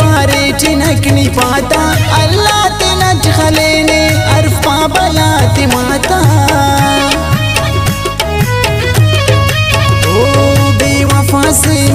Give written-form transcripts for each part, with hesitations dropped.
पारे चिनकनी पाता अल्लाह ते नच खलेने अरफा बलाती माता ओ बेवफा से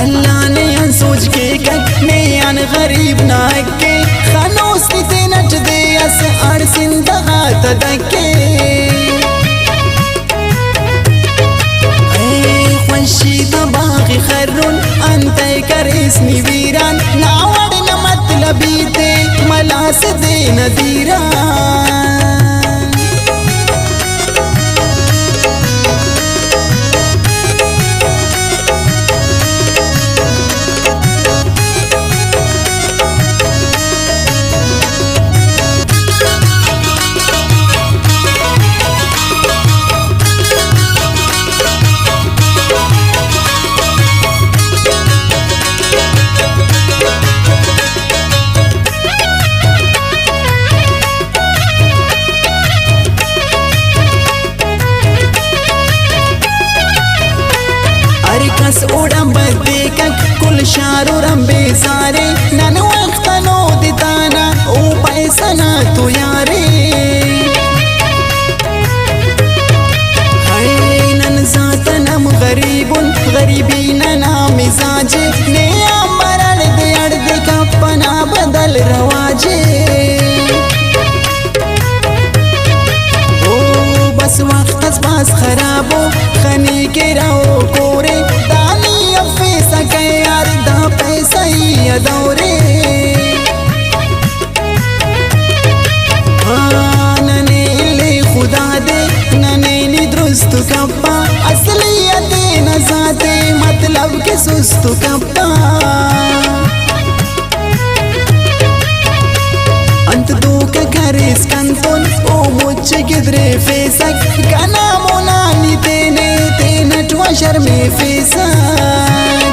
अल्लाह ने सोच के कने अन गरीब ना के खानोस ते नच दे अस अरसिंदा तदके ए खुशी तबागी खरुन अंत करिसनी वीरान नावड़ न मतलबी ते मलास दे नदीरान कस उड़म बदेकक कुल शारो रंबे सारे नन वक्त नो दिताना ओ पैसा ना तो यारे हाय नन जाता नम गरीबुन गरीबी ना मिजाजे ने अमरड़ दे अड़ का पना बदल रवाजे ओ बस वक्त पास खराबो खनी के रहो कोरे दौरे नने ले खुदा दे नने नी दुरुस्त कप्पा असलियत न जाते मतलब के सुस्त कप्पा अंत दो का घर इसकंतुन ओ मुझे किधरे फेसक गाना मोना नी तेने नटवा शर्मे फेसक